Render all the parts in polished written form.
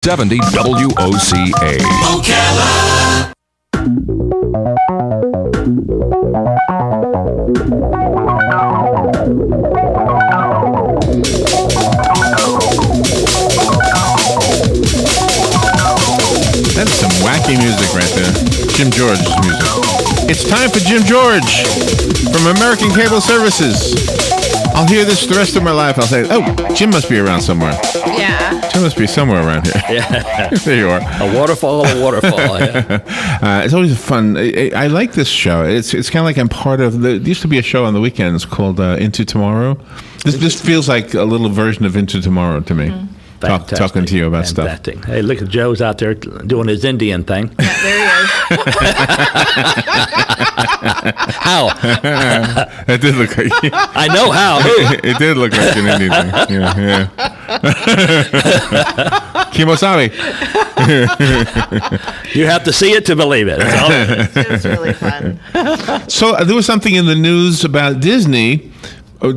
70 WOCA. WOCA. That's some wacky music right there. Jim George's music. It's time for Jim George from American Cable Services. I'll hear this the rest of my life. I'll say, oh, Jim must be around somewhere. Yeah. Jim must be somewhere around here. Yeah. There you are. A waterfall. Yeah. It's always fun. I like this show. It's kind of like I'm part of there used to be a show on the weekends called Into Tomorrow. This feels like a little version of Into Tomorrow to me. Mm-hmm. Talking to you about stuff. Hey, look at Joe's out there doing his Indian thing. Yeah, there he is. How? It did look like I know how. it did look like an Indian thing. Yeah. Kimosabi. You have to see it to believe it. It's really fun. So there was something in the news about Disney.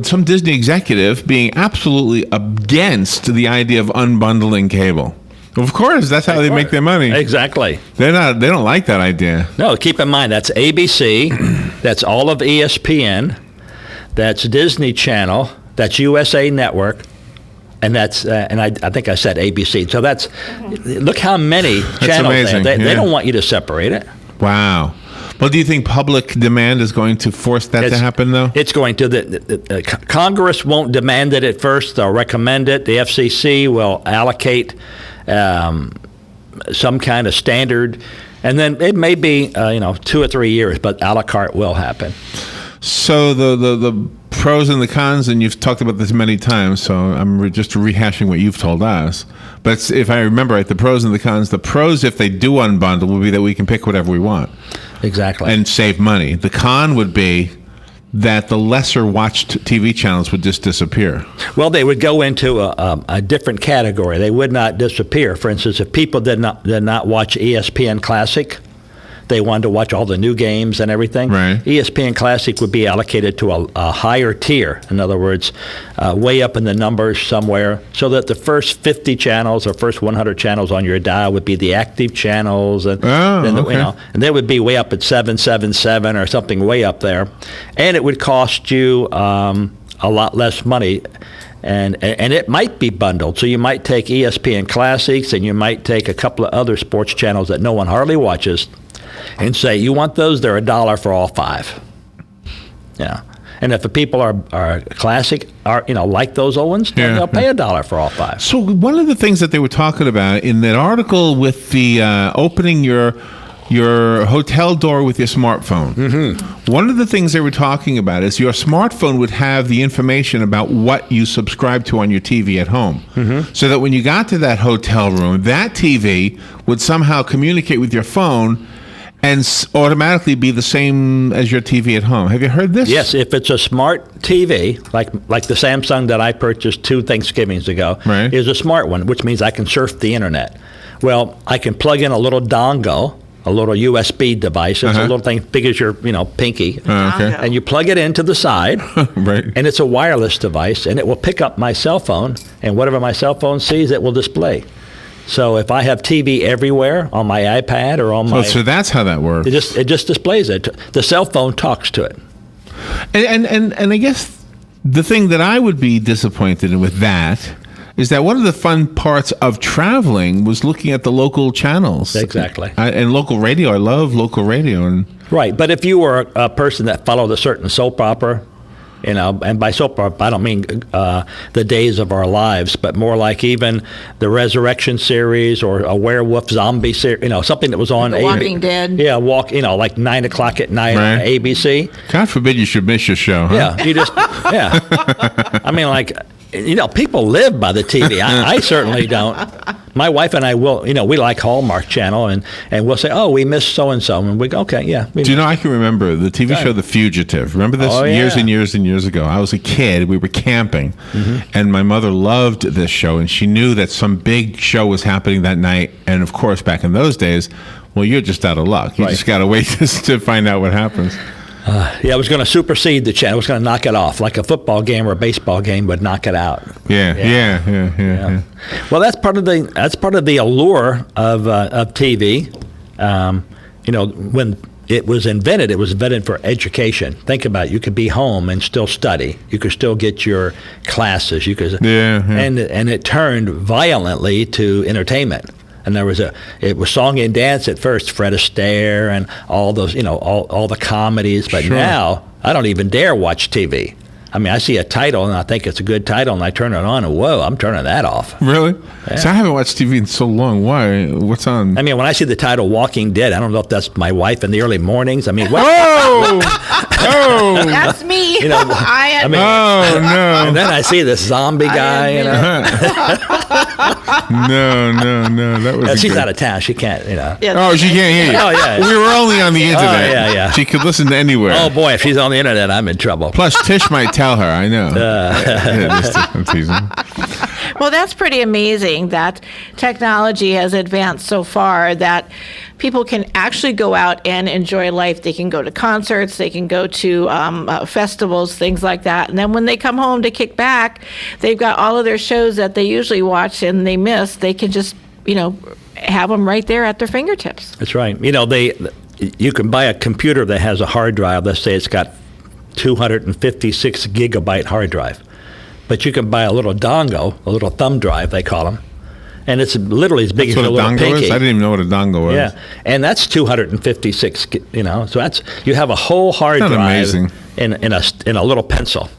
Some Disney executive being absolutely against the idea of unbundling cable. Of course, that's how they make their money. Exactly. They don't like that idea. No, keep in mind that's ABC, that's all of ESPN, that's Disney Channel, that's USA Network, and that's and I think I said ABC. So that's look how many channels amazing. They don't want you to separate it. Wow. Well, do you think public demand is going to force that to happen, though? It's going to. The Congress won't demand it at first. They'll recommend it. The FCC will allocate some kind of standard, and then it may be 2 or 3 years, but a la carte will happen. So the pros and the cons, and you've talked about this many times, so I'm just rehashing what you've told us. But if I remember right, the pros and the cons, the pros, if they do unbundle, will be that we can pick whatever we want. Exactly. And save money. The con would be that the lesser watched TV channels would just disappear. Well, they would go into a different category. They would not disappear. For instance, if people did not watch ESPN Classic, they wanted to watch all the new games and everything. Right. ESPN Classic would be allocated to a higher tier. In other words, way up in the numbers somewhere, so that the first 50 channels or first 100 channels on your dial would be the active channels, and and they would be way up at 777 or something way up there, and it would cost you a lot less money. And it might be bundled. So you might take ESPN Classics and you might take a couple of other sports channels that no one hardly watches, and say, you want those? They're $1 for all 5. Yeah. And if the people are classic, like those old ones, then they'll pay $1 for all 5. So one of the things that they were talking about in that article with the opening your hotel door with your smartphone, one of the things they were talking about is your smartphone would have the information about what you subscribe to on your TV at home. So that when you got to that hotel room, that TV would somehow communicate with your phone and automatically be the same as your TV at home. Have you heard this? Yes, if it's a smart TV, like the Samsung that I purchased 2 Thanksgivings ago, is a smart one, which means I can surf the internet. Well, I can plug in a little dongle, a little USB device. It's a little thing big as your pinky. And you plug it into the side, and it's a wireless device, and it will pick up my cell phone, and whatever my cell phone sees, it will display. So if I have TV everywhere on my iPad or on my... So that's how that works. It just displays it. The cell phone talks to it. And I guess the thing that I would be disappointed in with that is that one of the fun parts of traveling was looking at the local channels. Exactly. And local radio. I love local radio. Right. But if you were a person that followed a certain soap opera, and by soap opera, I don't mean the Days of Our Lives, but more like even the Resurrection series or a werewolf zombie series, something that was on Walking Dead. Yeah, like 9 o'clock at night on ABC. God forbid you should miss your show, huh? Yeah, I mean, people live by the TV. I certainly don't. My wife and I will, we like Hallmark Channel, and we'll say, oh, we missed so-and-so, and we go, okay, yeah. Do you know, I can remember the TV show The Fugitive. Remember this? Years and years and years ago. I was a kid. We were camping, and my mother loved this show, and she knew that some big show was happening that night, and of course, back in those days, well, you're just out of luck. You just got to wait to find out what happens. Yeah, it was going to supersede the channel. It was going to knock it off, like a football game or a baseball game would knock it out. Yeah. Well, that's part of the allure of TV. When it was invented for education. Think about it. You could be home and still study. You could still get your classes. You could, and it turned violently to entertainment. And it was song and dance at first, Fred Astaire and all those, all the comedies. But now I don't even dare watch TV. I mean, I see a title and I think it's a good title and I turn it on and whoa, I'm turning that off. Really? Yeah. So I haven't watched TV in so long. Why? What's on? I mean, when I see the title Walking Dead, I don't know if that's my wife in the early mornings. I mean, what? Oh! That's me. You know, I mean, Oh, no. and then I see this zombie guy, No. That was She's good. out of town. She can't, Yeah, Oh, she can't hear you. Oh, yeah. We were only on the internet. yeah. She could listen to anywhere. Oh, boy, if she's on the internet, I'm in trouble. Plus, Tish might tell her. I know. I'm teasing. Well, that's pretty amazing that technology has advanced so far that people can actually go out and enjoy life. They can go to concerts, they can go to festivals, things like that. And then when they come home to kick back, they've got all of their shows that they usually watch and they miss. They can just, have them right there at their fingertips. That's right. You can buy a computer that has a hard drive. Let's say it's got 256 gigabyte hard drive. But you can buy a little dongle, a little thumb drive, they call them. And it's literally as big as That's a what a little dongle pinky. is? I didn't even know what a dongle was. Yeah, and that's 256. So that's you have a whole hard Isn't that drive amazing? in a little pencil,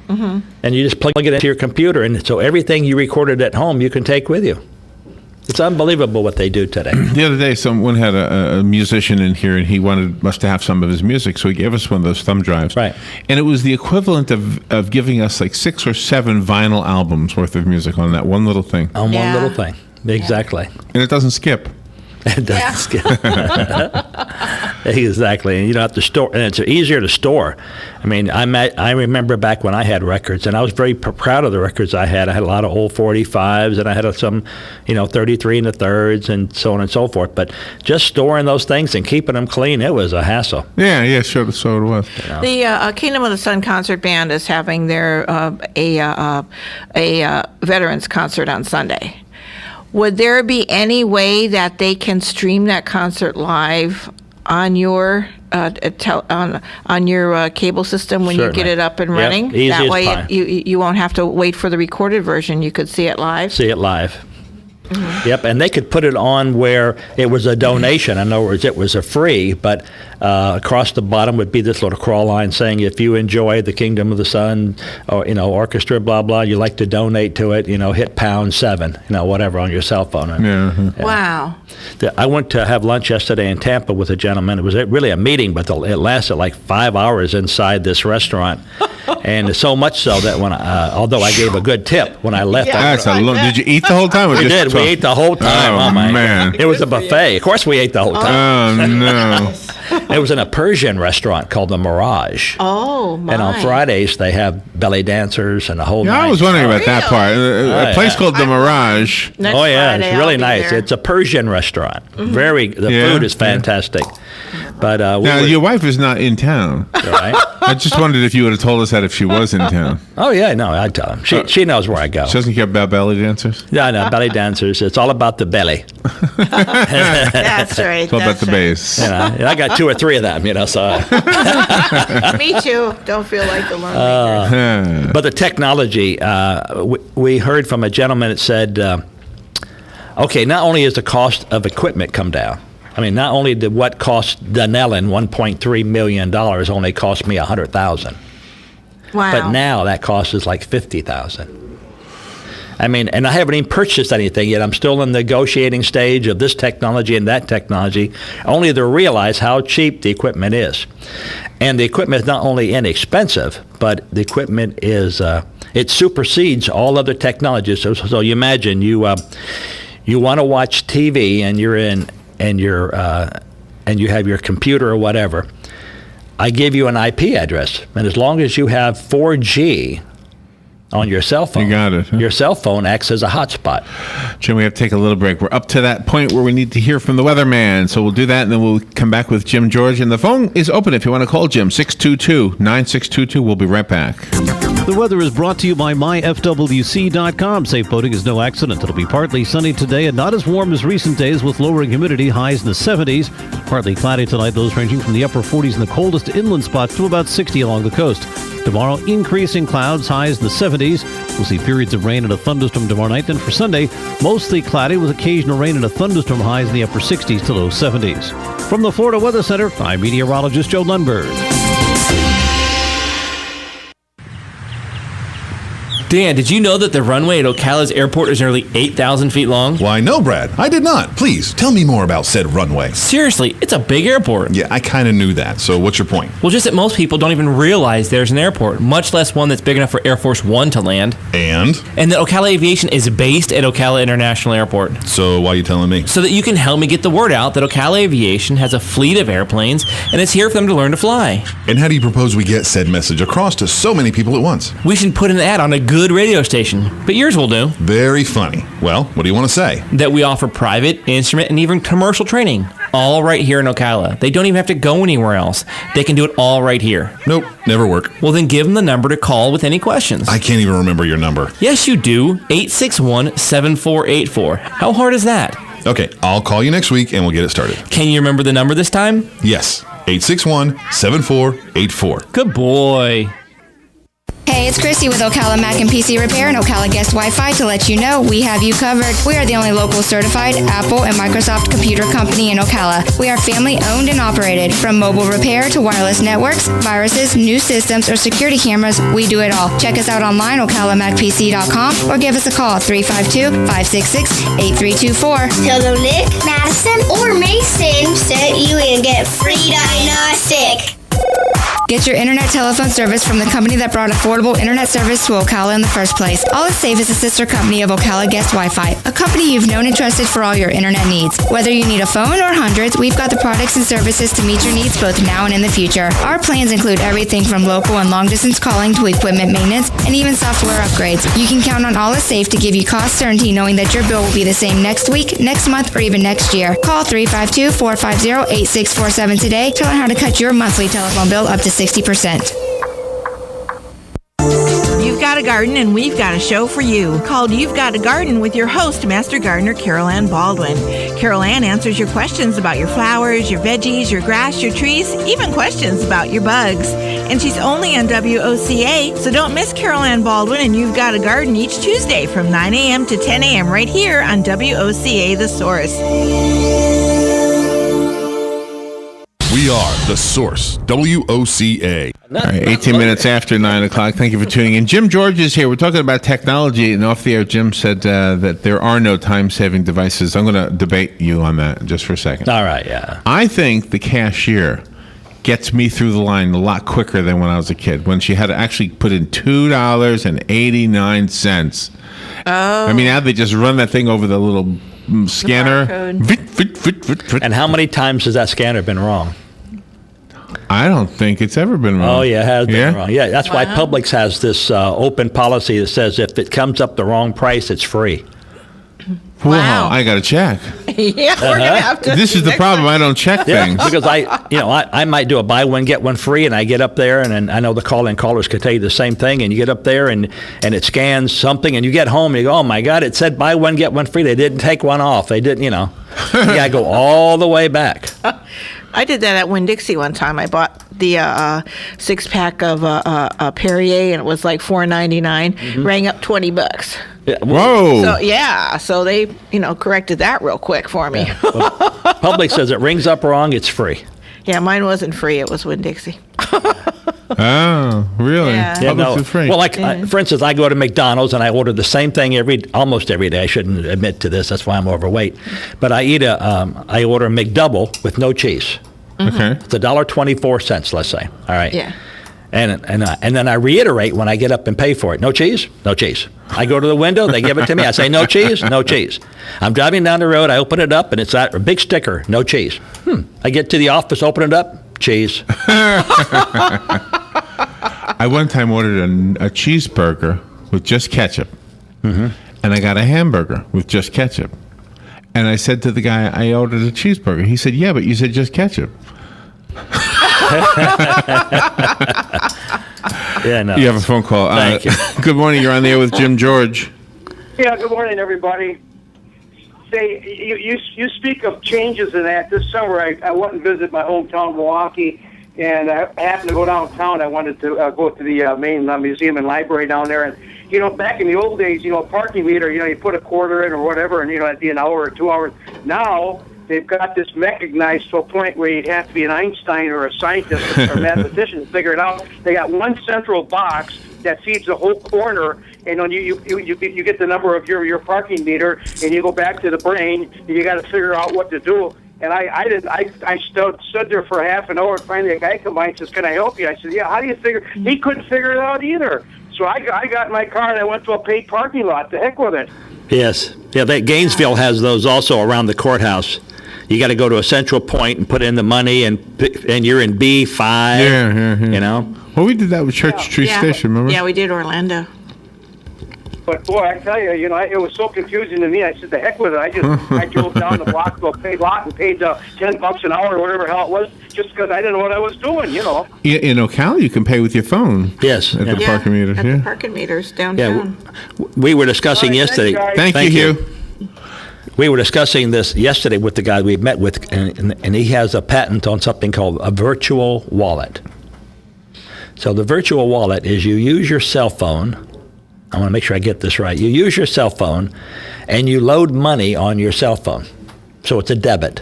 and you just plug it into your computer, and so everything you recorded at home you can take with you. It's unbelievable what they do today. The other day, someone had a musician in here, and he wanted us to have some of his music, so he gave us one of those thumb drives. Right. And it was the equivalent of giving us like 6 or 7 vinyl albums worth of music on that one little thing. On Yeah. one little thing, exactly. And it doesn't skip. It doesn't skip. Exactly, and you don't have to store, and it's easier to store. I mean, I remember back when I had records, and I was very proud of the records I had. I had a lot of old 45s, and I had some, 33 and the thirds, and so on and so forth. But just storing those things and keeping them clean, it was a hassle. Yeah, sure. So it was. The Kingdom of the Sun concert band is having their a veterans concert on Sunday. Would there be any way that they can stream that concert live on your on your cable system when you Certainly. get it up and Yep, running? easy That as way, pie. you won't have to wait for the recorded version. You could see it live. See it live. Yep, and they could put it on where it was a donation. In other words, it was a free, but across the bottom would be this little crawl line saying, if you enjoy the Kingdom of the Sun, or orchestra, blah blah, you like to donate to it, hit #7, whatever on your cell phone. Yeah. Wow. I went to have lunch yesterday in Tampa with a gentleman. It was really a meeting, but it lasted like 5 hours inside this restaurant. And so much so that although I gave a good tip when I left, Yeah. That's a long. Did you eat the whole time? Or we just did. We ate the whole time. Oh, my man. It was a buffet. Of course, we ate the whole time. Oh, no. It was in a Persian restaurant called the Mirage. Oh my. And on Fridays, they have belly dancers and a whole Yeah, night. I was wondering about that part. A place yeah. called the Mirage. Next Oh, yeah. Friday, It's really I'll be nice. there. It's a Persian restaurant. The Yeah, food is fantastic. But Now, your wife is not in town. right? I just wondered if you would have told us that if she was in town. Oh, yeah. No, I tell him. She knows where I go. She doesn't care about belly dancers? Yeah, no, belly dancers. It's all about the belly. That's right. It's all about that's the right. bass. And I got 2 or 3 of them, so. Me too. Don't feel like the lone ranger. Yeah. But the technology, we heard from a gentleman that said, okay, not only has the cost of equipment come down, I mean, not only did what cost Dunellen $1.3 million only cost me $100,000, Wow. but now that cost is like $50,000. I mean, and I haven't even purchased anything yet. I'm still in the negotiating stage of this technology and that technology, only to realize how cheap the equipment is. And the equipment is not only inexpensive, but the equipment is, it supersedes all other technologies. So you imagine you want to watch TV and you're in, and you have your computer or whatever. I give you an IP address, and as long as you have 4G, on your cell phone. You got it, huh? Your cell phone acts as a hotspot. Jim, we have to take a little break. We're up to that point where we need to hear from the weatherman. So we'll do that, and then we'll come back with Jim George. And the phone is open if you want to call Jim, 622-9622. We'll be right back. The weather is brought to you by myfwc.com. Safe boating is no accident. It'll be partly sunny today and not as warm as recent days with lowering humidity, highs in the 70s. Partly cloudy tonight, those ranging from the upper 40s in the coldest inland spots to about 60 along the coast. Tomorrow, increasing clouds, highs in the 70s. We'll see periods of rain and a thunderstorm tomorrow night. Then for Sunday, mostly cloudy with occasional rain and a thunderstorm, highs in the upper 60s to low 70s. From the Florida Weather Center, I'm meteorologist Joe Lundberg. Dan, did you know that the runway at Ocala's airport is nearly 8,000 feet long? Why, no, Brad. I did not. Please, tell me more about said runway. Seriously, it's a big airport. Yeah, I kind of knew that. So what's your point? Well, just that most people don't even realize there's an airport, much less one that's big enough for Air Force One to land. And that Ocala Aviation is based at Ocala International Airport. so why are you telling me? So that you can help me get the word out that Ocala Aviation has a fleet of airplanes and it's here for them to learn to fly. And how do you propose we get said message across to so many people at once? We should put an ad on a good radio station, but yours will do. Very funny. Well, what do you want to say? That we offer private, instrument, and even commercial training, all right here in Ocala. They don't even have to go anywhere else. They can do it all right here. Nope, never work. Well, then give them the number to call with any questions. I can't even remember your number. Yes, you do. 861-7484. How hard is that? Okay, I'll call you next week and we'll get it started. Can you remember the number this time? Yes, 861-7484. Good boy. Hey, it's Christy with Ocala Mac and PC Repair and Ocala Guest Wi-Fi to let you know we have you covered. We are the only local certified Apple and Microsoft computer company in Ocala. We are family owned and operated. From mobile repair to wireless networks, viruses, new systems, or security cameras, we do it all. Check us out online, ocalamacpc.com, or give us a call, 352-566-8324. Tell them Nick, Madison, or Mason sent you and get free diagnostic. Get your internet telephone service from the company that brought affordable internet service to Ocala in the first place. All Is Safe is a sister company of Ocala Guest Wi-Fi, a company you've known and trusted for all your internet needs. Whether you need a phone or hundreds, we've got the products and services to meet your needs both now and in the future. Our plans include everything from local and long-distance calling to equipment maintenance and even software upgrades. You can count on All Is Safe to give you cost certainty knowing that your bill will be the same next week, next month, or even next year. Call 352-450-8647 today to learn how to cut your monthly telephone bill up to 60%. You've got a garden and we've got a show for you called You've Got a Garden with your host, Master Gardener Carol Ann Baldwin. Carol Ann answers your questions about your flowers, your veggies, your grass, your trees, even questions about your bugs. And she's only on WOCA, so don't miss Carol Ann Baldwin and You've Got a Garden each Tuesday from 9 a.m. to 10 a.m. right here on WOCA The Source. We are The Source, WOCA. All right, 18 minutes after 9 o'clock. Thank you for tuning in. Jim George is here. We're talking about technology, and off the air, Jim said that there are no time-saving devices. I'm going to debate you on that just for a second. All right, yeah. I think the cashier gets me through the line a lot quicker than when I was a kid, when she had to actually put in $2.89. Oh. I mean, now they just run that thing over the little scanner. And how many times has that scanner been wrong? I don't think it's ever been wrong. Oh, yeah, it has been Yeah? wrong. Yeah, that's why Publix has this open policy that says if it comes up the wrong price, it's free. Wow, I got to check. Yeah, we're going to have to. This is the problem. I don't check Yeah, things. because I might do a buy one, get one free, and I get up there, and I know the call-in callers could tell you the same thing, and you get up there, and it scans something, and you get home, and you go, oh, my God, it said buy one, get one free. They didn't take one off. They didn't, you got to go all the way back. I did that at Winn-Dixie one time. I bought the six-pack of Perrier, and it was like $4.99. Rang up $20. Yeah, Whoa. So they, corrected that real quick for me. Publix says it rings up wrong, it's free. Yeah, mine wasn't free. It was Winn-Dixie. Oh, really? Yeah. Publix is free. Well, for instance, I go to McDonald's and I order the same thing almost every day. I shouldn't admit to this. That's why I'm overweight. But I order a McDouble with no cheese. Okay. It's $1.24, let's say. All right. Yeah. And then I reiterate when I get up and pay for it. No cheese? No cheese. I go to the window, they give it to me. I say, no cheese? No cheese. I'm driving down the road, I open it up, and it's a big sticker, no cheese. I get to the office, open it up, cheese. I one time ordered a cheeseburger with just ketchup. And I got a hamburger with just ketchup. And I said to the guy, I ordered a cheeseburger. He said, yeah, but you said just ketchup. Yeah, no. You have a phone call. Thank you. Good morning. You're on the air with Jim George. Yeah, good morning, everybody. Say, you speak of changes in that. This summer, I went and visited my hometown, Milwaukee, and I happened to go downtown. I wanted to go to the main museum and library down there. And, back in the old days, parking meter, you put a quarter in or whatever, and, it'd be an hour or 2 hours. Now, they've got this mechanized to a point where you'd have to be an Einstein or a scientist or a mathematician to figure it out. They got one central box that feeds the whole corner, and when you get the number of your parking meter, and you go back to the brain, and you got to figure out what to do. And I stood there for half an hour, and finally a guy came by and says, "Can I help you?" I said, "Yeah." How do you figure? He couldn't figure it out either. So I got in my car and I went to a paid parking lot. To heck with it. Yes. Yeah, Gainesville has those also around the courthouse. You got to go to a central point and put in the money, and you're in B5. Yeah. Well, we did that with Church Street Station, remember? Yeah, we did Orlando. But boy, I tell you, it was so confusing to me. I said, "The heck with it!" I drove down the block to a paid lot and paid $10 an hour or whatever the hell it was, just because I didn't know what I was doing. In Ocala, you can pay with your phone. Yes. At the parking meters. At the parking meters downtown. Yeah, we were discussing yesterday. Thank you, Hugh. We were discussing this yesterday with the guy we met with, and he has a patent on something called a virtual wallet. So the virtual wallet is you use your cell phone. I want to make sure I get this right. You use your cell phone, and you load money on your cell phone. So it's a debit.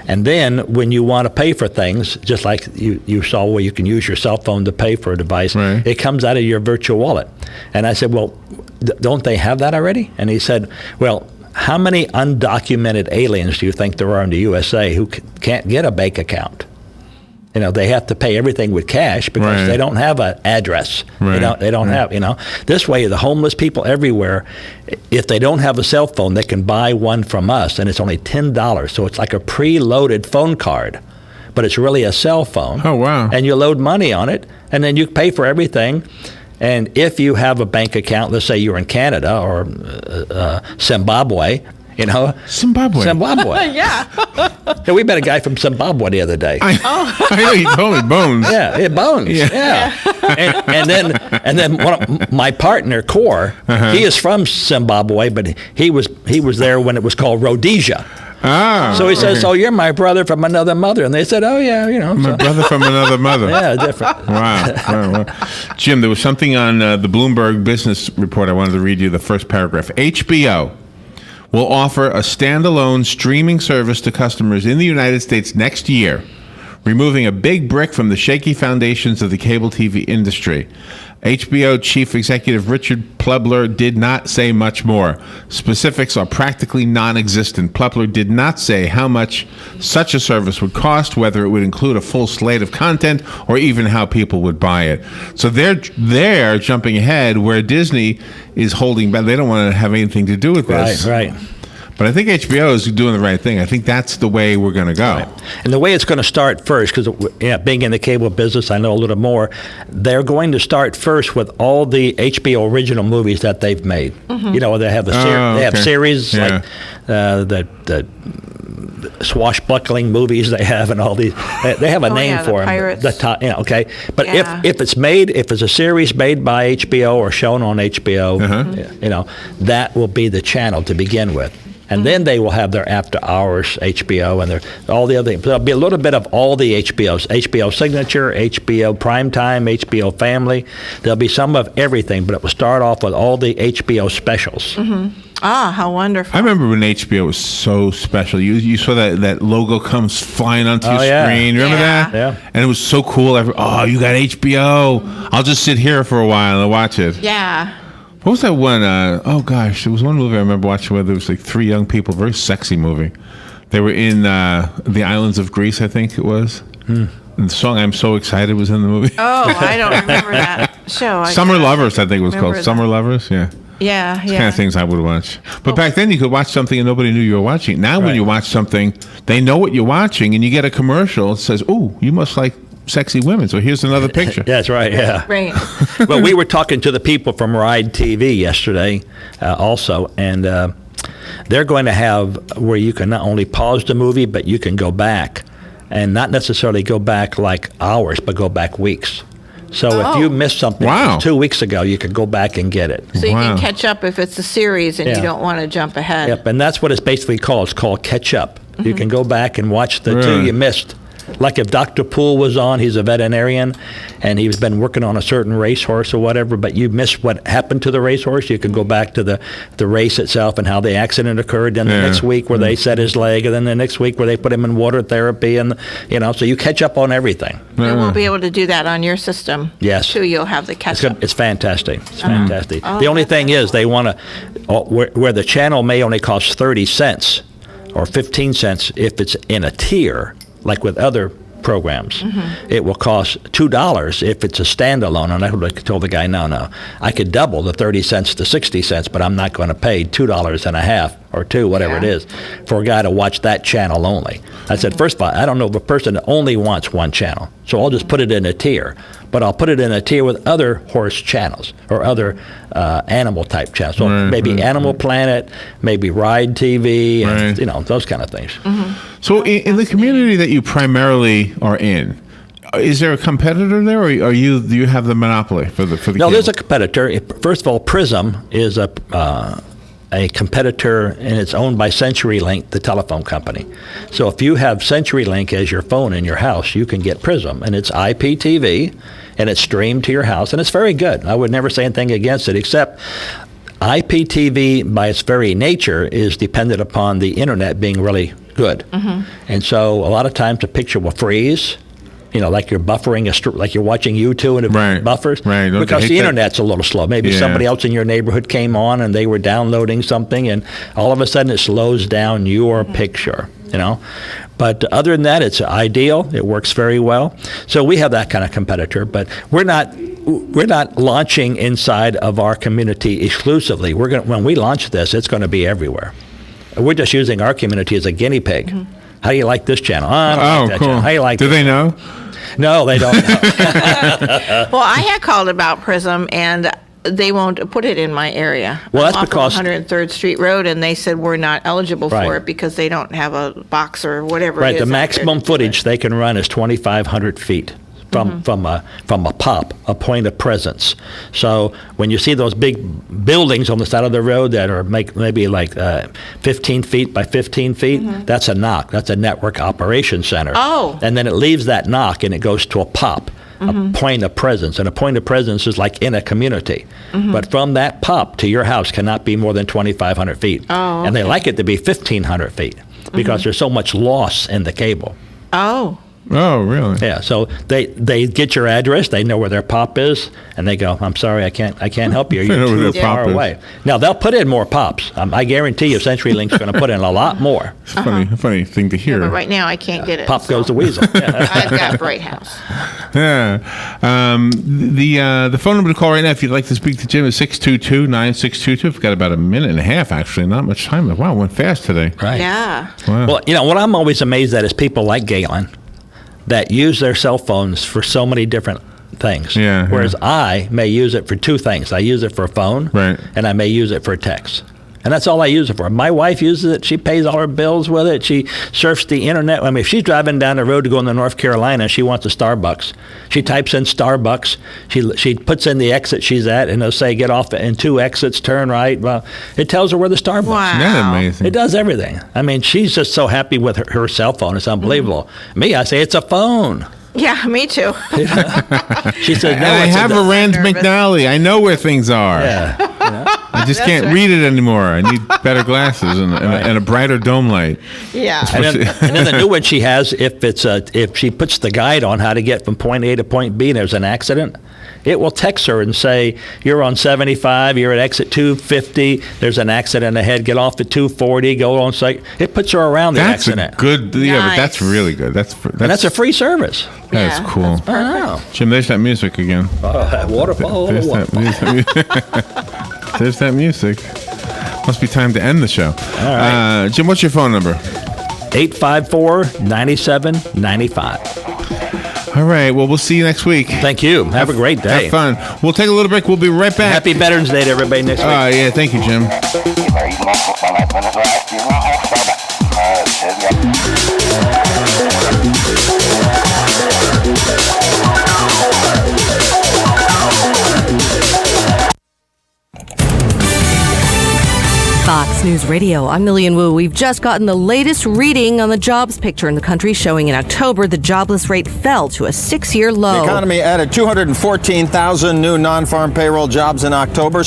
And then when you want to pay for things, just like you saw where you can use your cell phone to pay for a device, right, it comes out of your virtual wallet. And I said, well, don't they have that already? And he said, well, how many undocumented aliens do you think there are in the USA who can't get a bank account? They have to pay everything with cash because they don't have an address. Right. They don't have, This way, the homeless people everywhere, if they don't have a cell phone, they can buy one from us, and it's only $10. So it's like a preloaded phone card, but it's really a cell phone. Oh, wow. And you load money on it, and then you pay for everything. And if you have a bank account, let's say you're in Canada or Zimbabwe, Zimbabwe. Yeah. Yeah, we met a guy from Zimbabwe the other day. I know, he told me Bones. Yeah, Bones. Yeah. And then my partner, Core, he is from Zimbabwe, but he was there when it was called Rhodesia. Ah. So he says, "Oh, you're my brother from another mother," and they said, "Oh yeah, my brother from another mother." Yeah, different. Wow. Jim, there was something on the Bloomberg Business Report. I wanted to read you the first paragraph. HBO will offer a standalone streaming service to customers in the United States next year, removing a big brick from the shaky foundations of the cable TV industry. HBO Chief Executive Richard Plepler did not say much more. Specifics are practically non-existent. Plepler did not say how much such a service would cost, whether it would include a full slate of content, or even how people would buy it. So they're jumping ahead where Disney is holding back. They don't want to have anything to do with this. Right. But I think HBO is doing the right thing. I think that's the way we're going to go. Right. And the way it's going to start first, because being in the cable business, I know a little more. They're going to start first with all the HBO original movies that they've made. Mm-hmm. They have they have series like the swashbuckling movies they have, and all these. They have a name for them. Pirates. The top, okay. But if it's a series made by HBO or shown on HBO, that will be the channel to begin with. And then they will have their after hours HBO and all the other things. There'll be a little bit of all the HBOs: HBO Signature, HBO Primetime, HBO Family. There'll be some of everything, but it will start off with all the HBO specials. Mm-hmm. Ah, how wonderful! I remember when HBO was so special. You saw that logo comes flying onto your screen. Remember that? Yeah. And it was so cool. You got HBO. I'll just sit here for a while and watch it. Yeah. What was that one? There was one movie I remember watching where there was like three young people, very sexy movie. They were in the islands of Greece, I think it was. And the song "I'm So Excited" was in the movie. Oh, I don't remember that show. Summer Lovers, I think it was called. Summer Lovers, yeah. Yeah, It's kind of things I would watch. But back then you could watch something and nobody knew you were watching. Now when you watch something, they know what you're watching, and you get a commercial that says, "Oh, you must like sexy women. So here's another picture. That's right, yeah. Right. Well, we were talking to the people from Ride TV yesterday also, and they're going to have where you can not only pause the movie, but you can go back, and not necessarily go back like hours, but go back weeks. So if you missed something 2 weeks ago, you could go back and get it. So you can catch up if it's a series and you don't want to jump ahead. Yep, and that's what it's basically called. It's called catch up. You can go back and watch the two you missed. Like if Dr. Poole was on, he's a veterinarian, and he's been working on a certain racehorse or whatever, but you missed what happened to the racehorse, you can go back to the race itself and how the accident occurred, then the next week where they set his leg, and then the next week where they put him in water therapy, and so you catch up on everything. And we'll be able to do that on your system. Yes. Too, you'll have the catch up. It's fantastic. It's fantastic. The only thing is they want to, where the channel may only cost 30 cents or 15 cents if it's in a tier, like with other programs, it will cost $2 if it's a standalone. And I told the guy, no, I could double the 30 cents to 60 cents, but I'm not going to pay $2.50 or $2, whatever it is, for a guy to watch that channel only. I said, first of all, I don't know of a person that only wants one channel, so I'll just put it in a tier. But I'll put it in a tier with other horse channels or other animal type channels. So maybe Animal Planet, maybe Ride TV, and those kind of things. So in the community that you primarily are in, is there a competitor there, or do you have the monopoly for the No, there's a competitor. First of all, Prism is a competitor, and it's owned by CenturyLink, the telephone company. So if you have CenturyLink as your phone in your house, you can get Prism, and it's IPTV, and it's streamed to your house, and it's very good. I would never say anything against it, except IPTV, by its very nature, is dependent upon the internet being really good. And so a lot of times a picture will freeze, like you're buffering, like you're watching YouTube and it buffers, because the internet's a little slow. Maybe somebody else in your neighborhood came on and they were downloading something, and all of a sudden it slows down your picture, But other than that, it's ideal. It works very well. So we have that kind of competitor, but we're not launching inside of our community exclusively. When we launch this, it's going to be everywhere. We're just using our community as a guinea pig. How do you like this channel? I don't like that cool. channel. How do you like Do this they know? No, they don't know. Well, I had called about Prism, and they won't put it in my area. Well, that's off because of 103rd Street Road, and they said we're not eligible for it because they don't have a box or whatever. Right, it is the out maximum there. footage they can run is 2,500 feet from a pop, a point of presence. So when you see those big buildings on the side of the road that are maybe like 15 feet by 15 feet, that's a NOC. That's a network operations center. Oh. And then it leaves that NOC and it goes to a pop. A point of presence, and a point of presence is like in a community. But from that pop to your house cannot be more than 2,500 feet. Oh, and they like it to be 1,500 feet because there's so much loss in the cable. Oh. Oh, really? Yeah, so they get your address, they know where their pop is, and they go, I'm sorry, I can't help you. They know You're where too their far pop is. away. Now, they'll put in more pops. I guarantee you CenturyLink's going to put in a lot more. It's a funny thing to hear. But right now I can't get it. Pop goes the weasel. Yeah. I've got Bright House. Yeah. The phone number to call right now if you'd like to speak to Jim is 622-9622. We've got about a minute and a half, actually. Not much time. Wow, it went fast today. Right. Yeah. Wow. Well, what I'm always amazed at is people like Galen that use their cell phones for so many different things. Yeah, Whereas I may use it for two things. I use it for a phone, Right. and I may use it for a text. And that's all I use it for. My wife uses it. She pays all her bills with it. She surfs the internet. I mean, if she's driving down the road to go into North Carolina, she wants a Starbucks. She types in Starbucks. She puts in the exit she's at, and it'll say, get off in 2 exits, turn right. Well, it tells her where the Starbucks Wow. Isn't that amazing? It does everything. I mean, she's just so happy with her cell phone. It's unbelievable. Me, I say, it's a phone. Yeah, me too. She says, no, And I it's have a Rand McNally. I know where things are. Yeah. I just can't read it anymore. I need better glasses and a brighter dome light. Yeah. And then the new one she has, if she puts the guide on how to get from point A to point B and there's an accident, it will text her and say, you're on 75, you're at exit 250, there's an accident ahead, get off at 240, go on site. It puts her around the That's accident. a good, yeah, but Nice. that's really good. That's And that's a free service. That's Yeah, cool. I know. Jim, there's that music again. Waterfall. There's that music. There's that music. Must be time to end the show. All right. Jim, what's your phone number? 854-9795. All right. Well, we'll see you next week. Thank you. Have a great day. Have fun. We'll take a little break. We'll be right back. Happy Veterans Day to everybody next week. Yeah. Thank you, Jim. Fox News Radio, I'm Million Wu. We've just gotten the latest reading on the jobs picture in the country, showing in October the jobless rate fell to a 6-year low. The economy added 214,000 new non-farm payroll jobs in October.